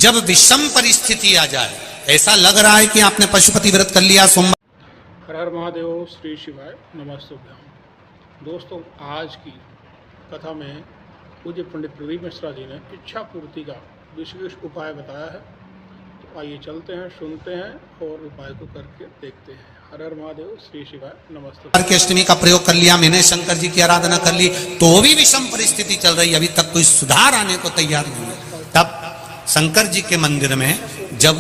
जब विषम परिस्थिति आ जाए, ऐसा लग रहा है कि आपने पशुपति व्रत कर लिया सोमवार। हर हर महादेव, श्री शिवाय, नमस्तुभ्यम। दोस्तों, आज की कथा में पूज्य पंडित प्रदीप मिश्रा जी ने इच्छा पूर्ति का विशेष उपाय बताया है। तो आइए चलते हैं, सुनते हैं और उपाय को करके देखते हैं। हर हर महादेव, श्री शिवाय, नमस्तुभ्यम। की अष्टमी का प्रयोग कर लिया, मैंने शंकर जी की आराधना कर ली, तो भी विषम परिस्थिति चल रही, अभी तक कोई सुधार आने को तैयार नहीं है। तब शंकर जी के मंदिर में जब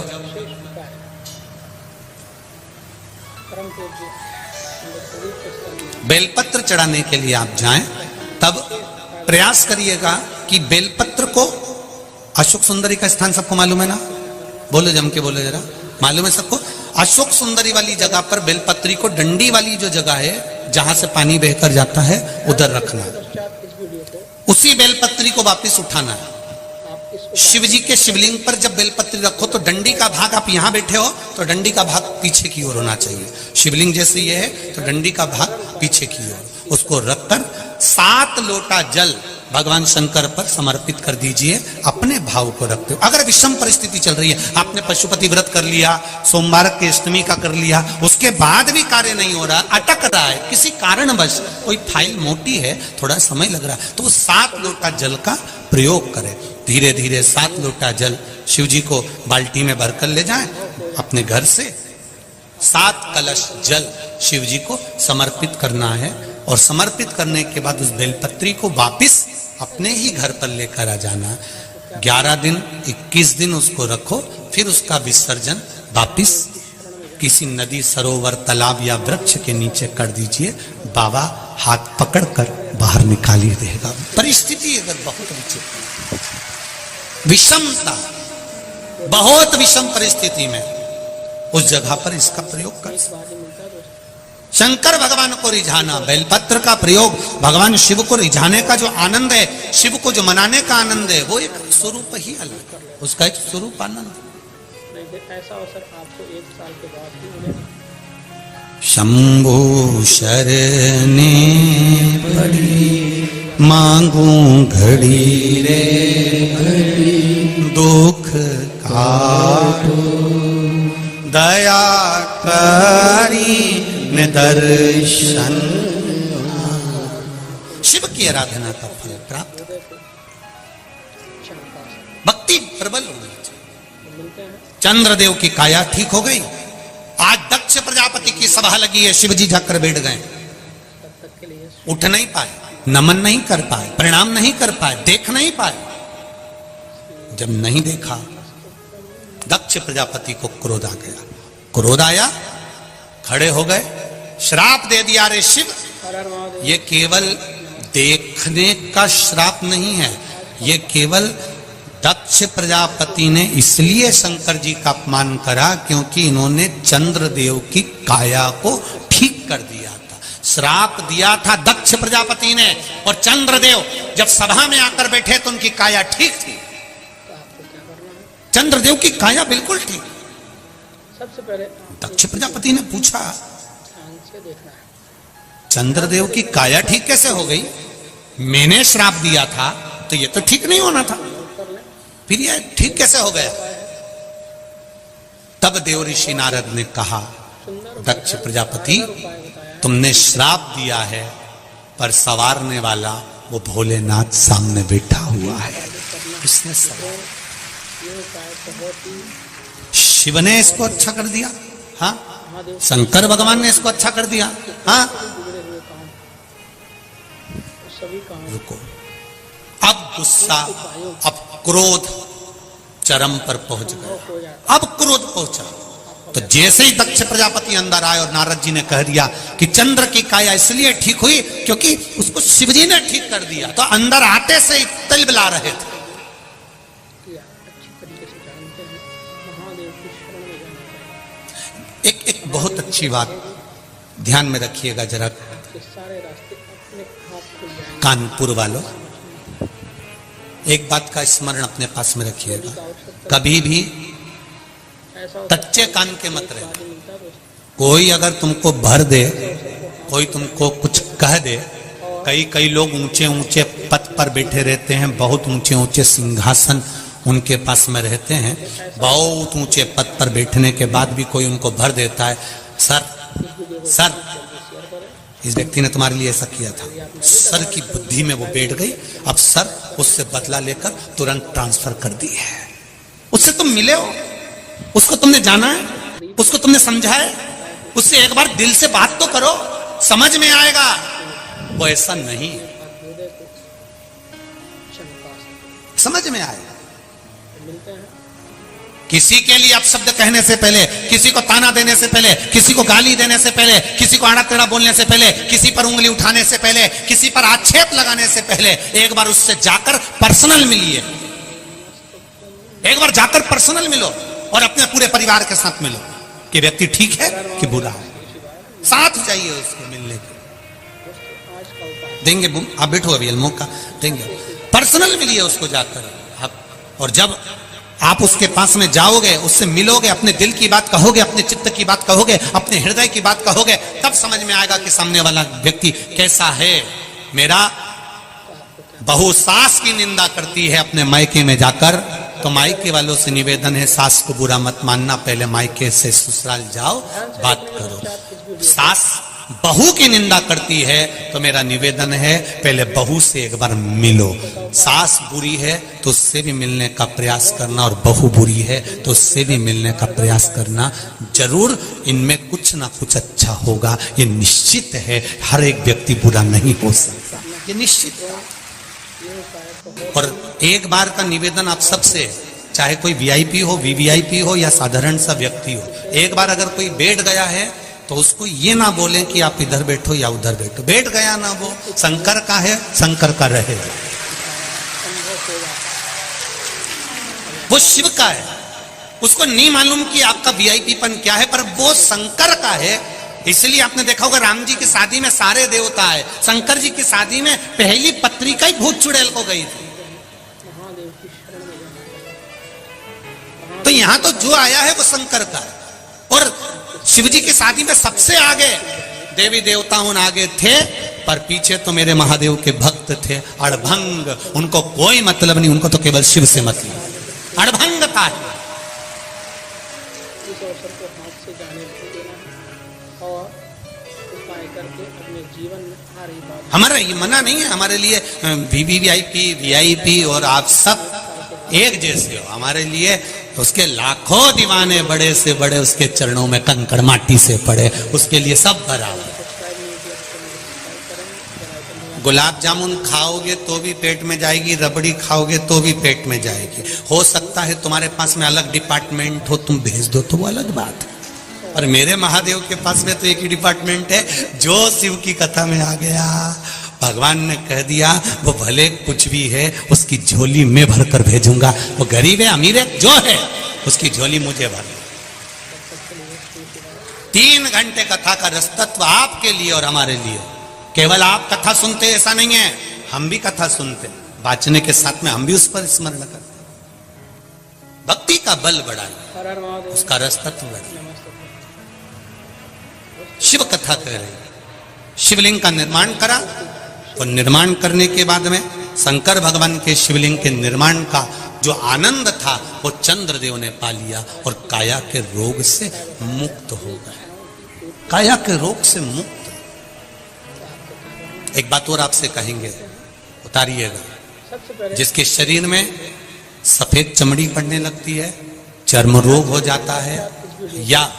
बेलपत्र चढ़ाने के लिए आप जाएं, तब प्रयास करिएगा कि बेलपत्र को, अशोक सुंदरी का स्थान सबको मालूम है ना? बोलो, जम के बोलो जरा, मालूम है सबको? अशोक सुंदरी वाली जगह पर बेलपत्री को, डंडी वाली जो जगह है जहां से पानी बहकर जाता है, उधर रखना है। उसी बेलपत्री को वापस उठाना है। शिव जी के शिवलिंग पर जब बेलपत्री रखो तो डंडी का भाग, आप यहां बैठे हो तो डंडी का भाग पीछे की ओर होना चाहिए। शिवलिंग जैसे ये है तो डंडी का भाग पीछे की ओर, उसको रखकर 7 लोटा जल भगवान शंकर पर समर्पित कर दीजिए, अपने भाव को रखते हो। अगर विषम परिस्थिति चल रही है, आपने पशुपति व्रत कर लिया, सोमवार की अष्टमी का कर लिया, उसके बाद भी कार्य नहीं हो रहा, अटक रहा है किसी कारणवश, कोई फाइल मोटी है, थोड़ा समय लग रहा है, तो 7 लोटा जल का प्रयोग करें। धीरे धीरे 7 लोटा जल शिव जी को बाल्टी में भरकर ले जाएं अपने घर से। 7 कलश जल शिव जी को समर्पित करना है और समर्पित करने के बाद उस बेलपत्री को वापिस अपने ही घर पर लेकर आ जाना। 11 दिन 21 दिन उसको रखो, फिर उसका विसर्जन वापिस किसी नदी, सरोवर, तालाब या वृक्ष के नीचे कर दीजिए। बाबा हाथ पकड़कर बाहर निकाल ही देगा। परिस्थिति अगर बहुत विषमता, बहुत विषम परिस्थिति में, उस जगह पर इसका प्रयोग कर। शंकर भगवान को रिझाना, बेलपत्र का प्रयोग भगवान शिव को रिझाने का जो आनंद है, शिव को जो मनाने का आनंद है, वो एक स्वरूप ही अलग है, उसका एक स्वरूप आनंद। ऐसा अवसर आपको 1 साल के बाद ही मिलेगा। शंभु शरणे पड़ी मांगू घड़ी रे घड़ी, दुख काटो दया करी निदर्शन। शिव की आराधना का फल प्राप्त, भक्ति प्रबल होनी चाहिए। चंद्रदेव की काया ठीक हो गई। आज दक्ष प्रजापति की सभा लगी है, शिव जी जाकर बैठ गए, उठ नहीं पाए, नमन नहीं कर पाए, प्रणाम नहीं कर पाए, देख नहीं पाए। जब नहीं देखा, दक्ष प्रजापति को क्रोध आ गया। क्रोध आया, खड़े हो गए, श्राप दे दिया, रे शिव, ये केवल देखने का श्राप नहीं है, ये केवल दक्ष प्रजापति ने इसलिए शंकर जी का अपमान करा क्योंकि इन्होंने चंद्रदेव की काया को ठीक कर दिया था। श्राप दिया था दक्ष प्रजापति ने, और चंद्रदेव जब सभा में आकर बैठे तो उनकी काया ठीक थी। चंद्रदेव की काया बिल्कुल ठीक। सबसे पहले दक्ष प्रजापति ने पूछा, चंद्रदेव की काया ठीक कैसे हो गई? मैंने श्राप दिया था तो ये तो ठीक नहीं होना था, फिर ये ठीक कैसे हो गया? तब देव ऋषि नारद ने कहा, दक्ष प्रजापति, तुमने श्राप दिया है, पर संवारने वाला वो भोलेनाथ सामने बैठा हुआ है। किसने सवार? शिव ने इसको अच्छा कर दिया, हाँ, शंकर भगवान ने इसको अच्छा कर दिया, हाँ। रुको, अब गुस्सा, अब क्रोध चरम पर पहुंच गया। अब क्रोध पहुंचा तो जैसे ही दक्ष प्रजापति अंदर आए और नारद जी ने कह दिया कि चंद्र की काया इसलिए ठीक हुई क्योंकि उसको शिवजी ने ठीक कर दिया, तो अंदर आते से ही तिलबिला रहे थे। एक बहुत अच्छी बात ध्यान में रखिएगा जरा, कानपुर वालों, एक बात का स्मरण अपने पास में रखिएगा, कभी भी कच्चे कान के मत रहे। कोई अगर तुमको भर दे, कोई तुमको कुछ कह दे, कई लोग ऊंचे ऊंचे पद पर बैठे रहते हैं, बहुत ऊंचे ऊंचे सिंहासन उनके पास में रहते हैं, बहुत ऊंचे पद पर बैठने के बाद भी कोई उनको भर देता है, सर इस व्यक्ति ने तुम्हारे लिए ऐसा किया था, सर की बुद्धि में वो बैठ गई, अब सर उससे बदला लेकर तुरंत ट्रांसफर कर दी है। उससे तुम मिले हो, उसको तुमने जाना है, उसको तुमने समझा है, उससे एक बार दिल से बात तो करो, समझ में आएगा। वो ऐसा नहीं है, समझ में आएगा। किसी के लिए अपशब्द कहने से पहले, किसी को ताना देने से पहले, किसी को गाली देने से पहले, किसी को आड़ा टेढ़ा बोलने से पहले, किसी पर उंगली उठाने से पहले, किसी पर आक्षेप लगाने से पहले एक बार उससे जाकर पर्सनल मिलिए, एक बार जाकर पर्सनल मिलो और अपने पूरे परिवार के साथ मिलो कि व्यक्ति ठीक है कि बुरा है, साथ जाइए उसके मिलने के। देंगे आप बैठो अभी मौका देंगे, पर्सनल मिलिए उसको जाकर आप। और जब आप उसके पास में जाओगे, उससे मिलोगे, अपने दिल की बात कहोगे, अपने चित्त की बात कहोगे, अपने हृदय की बात कहोगे, तब समझ में आएगा कि सामने वाला व्यक्ति कैसा है। मेरा बहू सास की निंदा करती है अपने मायके में जाकर, तो मायके वालों से निवेदन है, सास को बुरा मत मानना, पहले मायके से ससुराल जाओ, बात करो। सास बहू की निंदा करती है तो मेरा निवेदन है, पहले बहू से एक बार मिलो। सास बुरी है तो उससे भी मिलने का प्रयास करना, और बहू बुरी है तो उससे भी मिलने का प्रयास करना। जरूर इनमें कुछ ना कुछ अच्छा होगा, ये निश्चित है। हर एक व्यक्ति बुरा नहीं हो सकता, ये निश्चित है। और एक बार का निवेदन आप सबसे, चाहे कोई वीआईपी हो, वीवीआईपी हो या साधारण सा व्यक्ति हो, एक बार अगर कोई बैठ गया है तो उसको ये ना बोलें कि आप इधर बैठो या उधर बैठो। बैठ गया ना, वो शंकर का है, शंकर का रहेगा, वो शिव का है। उसको नहीं मालूम कि आपका वीआईपीपन क्या है, पर वो शंकर का है। इसलिए आपने देखा होगा राम जी की शादी में सारे देवता है, शंकर जी की शादी में पहली पत्रिका ही भूत चुड़ैल को गई थी। तो यहां तो जो आया है वो शंकर का है। और शिव जी की शादी में सबसे आगे देवी देवताओं आगे थे, पर पीछे तो मेरे महादेव के भक्त थे अड़भंग। उनको कोई मतलब नहीं, उनको तो केवल शिव से मतलब, अड़भंग था। इस अवसर को हाथ से जाने नहीं देना और उपाय करके अपने जीवन में आ रही बात, हमारा ये मना नहीं है, हमारे लिए वीवीआईपी वीआईपी और आप सब एक जैसे हो। हमारे लिए उसके लाखों दीवाने, बड़े से बड़े उसके चरणों में कंकड़ माटी से पड़े, उसके लिए सब बराबर। गुलाब जामुन खाओगे तो भी पेट में जाएगी, रबड़ी खाओगे तो भी पेट में जाएगी। हो सकता है तुम्हारे पास में अलग डिपार्टमेंट हो, तुम भेज दो तो वो अलग बात है। और मेरे महादेव के पास में तो एक ही डिपार्टमेंट है, जो शिव की कथा में आ गया, भगवान ने कह दिया वो भले कुछ भी है, उसकी झोली मैं भर कर भेजूंगा। वो गरीब है अमीर है जो है, उसकी झोली मुझे भर। 3 घंटे कथा का रसतत्व आपके लिए और हमारे लिए। केवल आप कथा सुनते ऐसा नहीं है, हम भी कथा सुनते, वाचने के साथ में हम भी उस पर स्मरण करते। भक्ति का बल बढ़ाए, उसका रसतत्व बढ़ाए। शिव कथा कह रहे, शिवलिंग का निर्माण करा, और निर्माण करने के बाद में शंकर भगवान के शिवलिंग के निर्माण का जो आनंद था वो चंद्रदेव ने पा लिया, और काया के रोग से मुक्त हो गए। काया के रोग से मुक्त। एक बात और आपसे कहेंगे, उतारिएगा। जिसके शरीर में सफेद चमड़ी पड़ने लगती है, चर्म रोग हो जाता है, या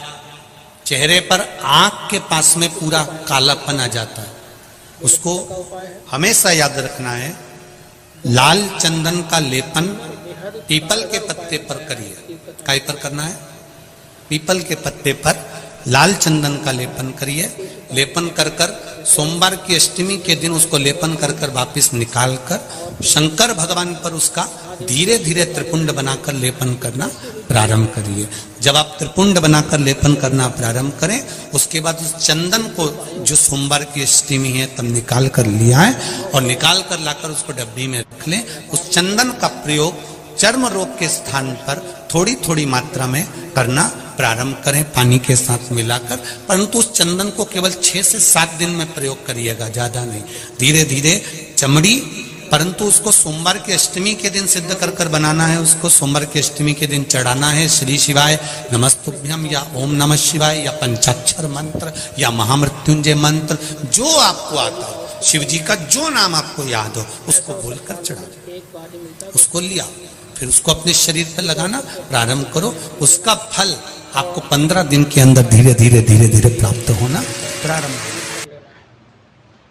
चेहरे पर आंख के पास में पूरा कालापन आ जाता है, उसको हमेशा याद रखना है, लाल चंदन का लेपन पीपल के पत्ते पर करिए। काय पर करना है? पीपल के पत्ते पर लाल चंदन का लेपन करिए। लेपन कर कर सोमवार की अष्टमी के दिन उसको लेपन कर कर वापिस निकाल कर शंकर भगवान पर उसका धीरे धीरे त्रिपुंड बनाकर लेपन करना प्रारंभ करिए। जब आप त्रिपुंड बनाकर लेपन करना प्रारंभ करें, उसके बाद उस चंदन को जो सोमवार की अष्टमी है तब निकाल कर लिया है, और निकाल कर लाकर उसको डब्बी में रख लें। उस चंदन का प्रयोग चर्म रोग के स्थान पर थोड़ी थोड़ी मात्रा में करना प्रारंभ करें, पानी के साथ मिलाकर। परंतु उस चंदन को केवल 6 से 7 दिन में प्रयोग करिएगा, ज्यादा नहीं। धीरे धीरे चमड़ी परंतु उसको सोमवार की अष्टमी के दिन सिद्ध कर कर बनाना है। उसको सोमवार की अष्टमी के दिन चढ़ाना है श्री शिवाय नमस्तुभ्यम या ओम नमः शिवाय या पंचाक्षर मंत्र या महामृत्युंजय मंत्र, जो आपको आता हो, शिव जी का जो नाम आपको याद हो उसको बोलकर चढ़ा दो। उसको लिया, फिर उसको अपने शरीर पर लगाना प्रारंभ करो। उसका फल आपको 15 दिन के अंदर धीरे धीरे धीरे धीरे प्राप्त होना प्रारंभ हो।